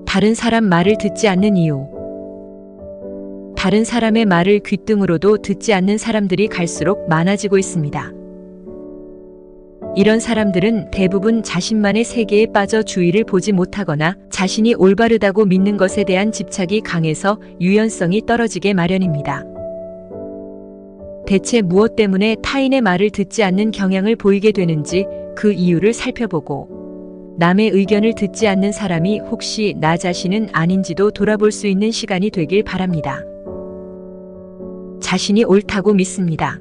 다른 사람 말을 듣지 않는 이유. 다른 사람의 말을 귓등으로도 듣지 않는 사람들이 갈수록 많아지고 있습니다. 이런 사람들은 대부분 자신만의 세계에 빠져 주위를 보지 못하거나 자신이 올바르다고 믿는 것에 대한 집착이 강해서 유연성이 떨어지게 마련입니다. 대체 무엇 때문에 타인의 말을 듣지 않는 경향을 보이게 되는지 그 이유를 살펴보고 남의 의견을 듣지 않는 사람이 혹시 나 자신은 아닌지도 돌아볼 수 있는 시간이 되길 바랍니다. 자신이 옳다고 믿습니다.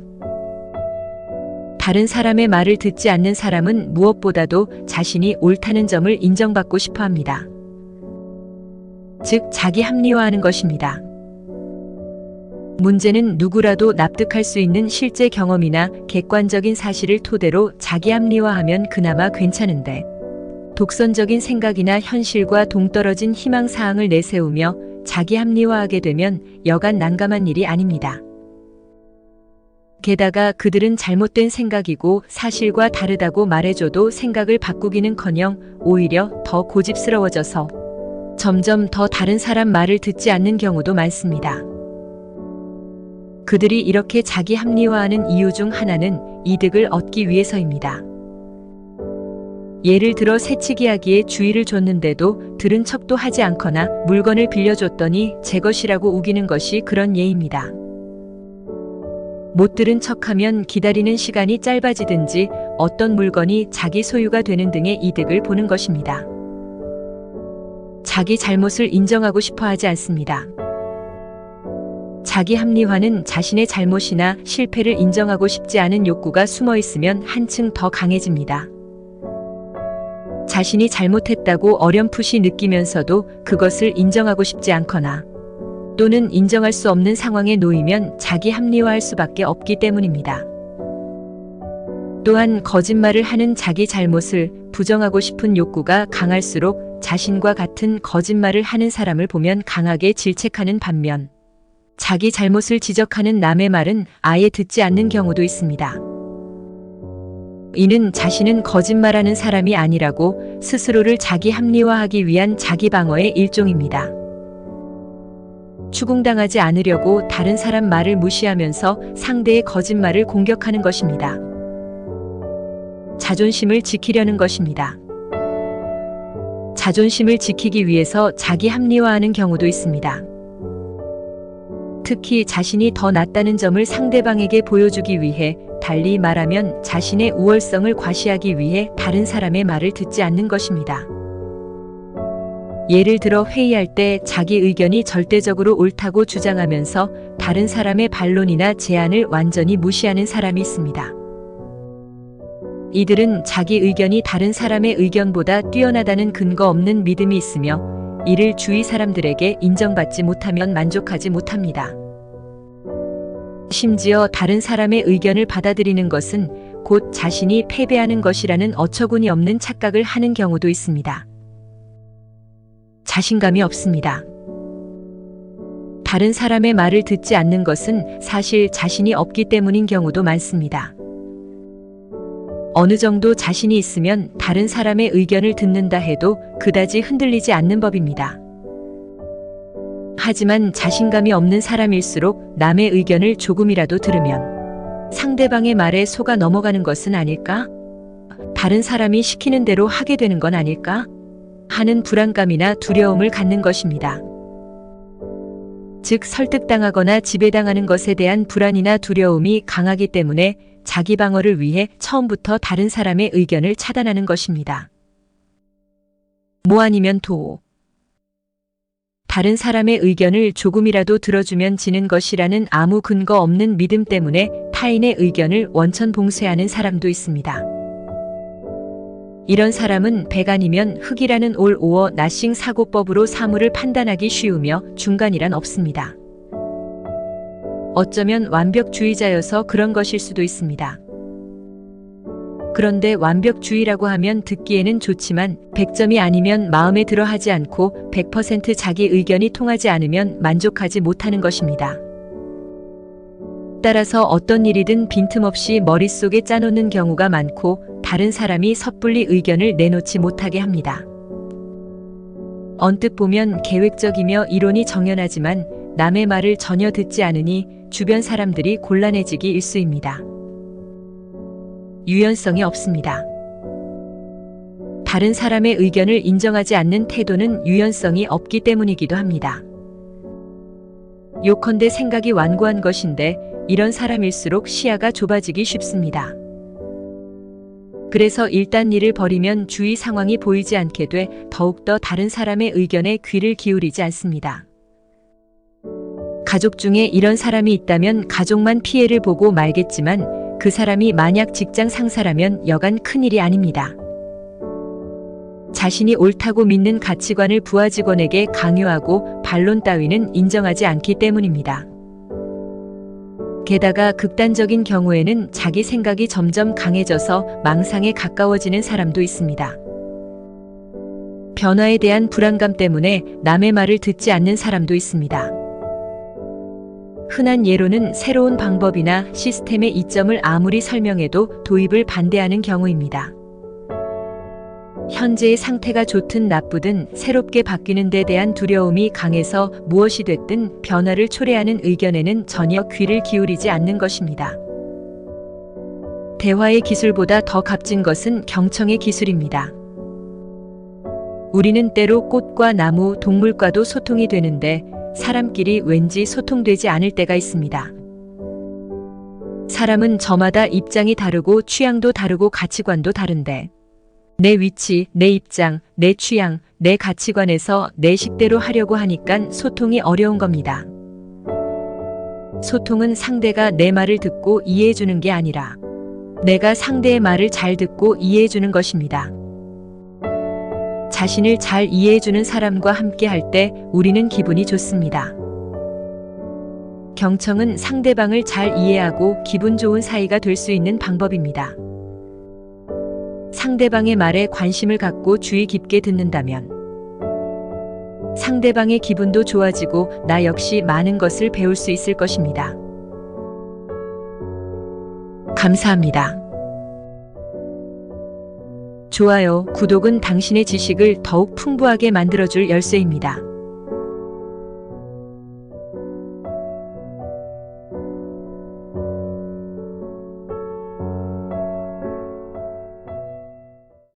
다른 사람의 말을 듣지 않는 사람은 무엇보다도 자신이 옳다는 점을 인정받고 싶어 합니다. 즉, 자기 합리화하는 것입니다. 문제는 누구라도 납득할 수 있는 실제 경험이나 객관적인 사실을 토대로 자기 합리화하면 그나마 괜찮은데, 독선적인 생각이나 현실과 동떨어진 희망사항을 내세우며 자기 합리화하게 되면 여간 난감한 일이 아닙니다. 게다가 그들은 잘못된 생각이고 사실과 다르다고 말해줘도 생각을 바꾸기는커녕 오히려 더 고집스러워져서 점점 더 다른 사람 말을 듣지 않는 경우도 많습니다. 그들이 이렇게 자기 합리화하는 이유 중 하나는 이득을 얻기 위해서입니다. 예를 들어 새치기하기에 주의를 줬는데도 들은 척도 하지 않거나 물건을 빌려줬더니 제 것이라고 우기는 것이 그런 예입니다. 못 들은 척하면 기다리는 시간이 짧아지든지 어떤 물건이 자기 소유가 되는 등의 이득을 보는 것입니다. 자기 잘못을 인정하고 싶어 하지 않습니다. 자기 합리화는 자신의 잘못이나 실패를 인정하고 싶지 않은 욕구가 숨어 있으면 한층 더 강해집니다. 자신이 잘못했다고 어렴풋이 느끼면서도 그것을 인정하고 싶지 않거나 또는 인정할 수 없는 상황에 놓이면 자기 합리화할 수밖에 없기 때문입니다. 또한 거짓말을 하는 자기 잘못을 부정하고 싶은 욕구가 강할수록 자신과 같은 거짓말을 하는 사람을 보면 강하게 질책하는 반면 자기 잘못을 지적하는 남의 말은 아예 듣지 않는 경우도 있습니다. 이는 자신은 거짓말하는 사람이 아니라고 스스로를 자기 합리화하기 위한 자기 방어의 일종입니다. 추궁당하지 않으려고 다른 사람 말을 무시하면서 상대의 거짓말을 공격하는 것입니다. 자존심을 지키려는 것입니다. 자존심을 지키기 위해서 자기 합리화하는 경우도 있습니다. 특히 자신이 더 낫다는 점을 상대방에게 보여주기 위해, 달리 말하면 자신의 우월성을 과시하기 위해 다른 사람의 말을 듣지 않는 것입니다. 예를 들어 회의할 때 자기 의견이 절대적으로 옳다고 주장하면서 다른 사람의 반론이나 제안을 완전히 무시하는 사람이 있습니다. 이들은 자기 의견이 다른 사람의 의견보다 뛰어나다는 근거 없는 믿음이 있으며 이를 주위 사람들에게 인정받지 못하면 만족하지 못합니다. 심지어 다른 사람의 의견을 받아들이는 것은 곧 자신이 패배하는 것이라는 어처구니 없는 착각을 하는 경우도 있습니다. 자신감이 없습니다. 다른 사람의 말을 듣지 않는 것은 사실 자신이 없기 때문인 경우도 많습니다. 어느 정도 자신이 있으면 다른 사람의 의견을 듣는다 해도 그다지 흔들리지 않는 법입니다. 하지만 자신감이 없는 사람일수록 남의 의견을 조금이라도 들으면 상대방의 말에 속아 넘어가는 것은 아닐까? 다른 사람이 시키는 대로 하게 되는 건 아닐까? 하는 불안감이나 두려움을 갖는 것입니다. 즉, 설득당하거나 지배당하는 것에 대한 불안이나 두려움이 강하기 때문에 자기 방어를 위해 처음부터 다른 사람의 의견을 차단하는 것입니다. 뭐 아니면 도. 다른 사람의 의견을 조금이라도 들어주면 지는 것이라는 아무 근거 없는 믿음 때문에 타인의 의견을 원천봉쇄하는 사람도 있습니다. 이런 사람은 백아니면 흑이라는 올 오어 나싱 사고법으로 사물을 판단하기 쉬우며 중간이란 없습니다. 어쩌면 완벽주의자여서 그런 것일 수도 있습니다. 그런데 완벽주의라고 하면 듣기에는 좋지만 100점이 아니면 마음에 들어 하지 않고 100% 자기 의견이 통하지 않으면 만족하지 못하는 것입니다. 따라서 어떤 일이든 빈틈없이 머릿속에 짜놓는 경우가 많고 다른 사람이 섣불리 의견을 내놓지 못하게 합니다. 언뜻 보면 계획적이며 이론이 정연하지만 남의 말을 전혀 듣지 않으니 주변 사람들이 곤란해지기 일쑤입니다. 유연성이 없습니다. 다른 사람의 의견을 인정하지 않는 태도는 유연성이 없기 때문이기도 합니다. 요컨대 생각이 완고한 것인데 이런 사람일수록 시야가 좁아지기 쉽습니다. 그래서 일단 일을 벌이면 주위 상황이 보이지 않게 돼 더욱더 다른 사람의 의견에 귀를 기울이지 않습니다. 가족 중에 이런 사람이 있다면 가족만 피해를 보고 말겠지만 그 사람이 만약 직장 상사라면 여간 큰일이 아닙니다. 자신이 옳다고 믿는 가치관을 부하 직원에게 강요하고 반론 따위는 인정하지 않기 때문입니다. 게다가 극단적인 경우에는 자기 생각이 점점 강해져서 망상에 가까워지는 사람도 있습니다. 변화에 대한 불안감 때문에 남의 말을 듣지 않는 사람도 있습니다. 흔한 예로는 새로운 방법이나 시스템의 이점을 아무리 설명해도 도입을 반대하는 경우입니다. 현재의 상태가 좋든 나쁘든 새롭게 바뀌는 데 대한 두려움이 강해서 무엇이 됐든 변화를 초래하는 의견에는 전혀 귀를 기울이지 않는 것입니다. 대화의 기술보다 더 값진 것은 경청의 기술입니다. 우리는 때로 꽃과 나무, 동물과도 소통이 되는데 사람끼리 왠지 소통되지 않을 때가 있습니다. 사람은 저마다 입장이 다르고 취향도 다르고 가치관도 다른데 내 위치, 내 입장, 내 취향, 내 가치관에서 내 식대로 하려고 하니깐 소통이 어려운 겁니다. 소통은 상대가 내 말을 듣고 이해해주는 게 아니라 내가 상대의 말을 잘 듣고 이해해주는 것입니다. 자신을 잘 이해해주는 사람과 함께 할 때 우리는 기분이 좋습니다. 경청은 상대방을 잘 이해하고 기분 좋은 사이가 될 수 있는 방법입니다. 상대방의 말에 관심을 갖고 주의 깊게 듣는다면 상대방의 기분도 좋아지고 나 역시 많은 것을 배울 수 있을 것입니다. 감사합니다. 좋아요, 구독은 당신의 지식을 더욱 풍부하게 만들어줄 열쇠입니다.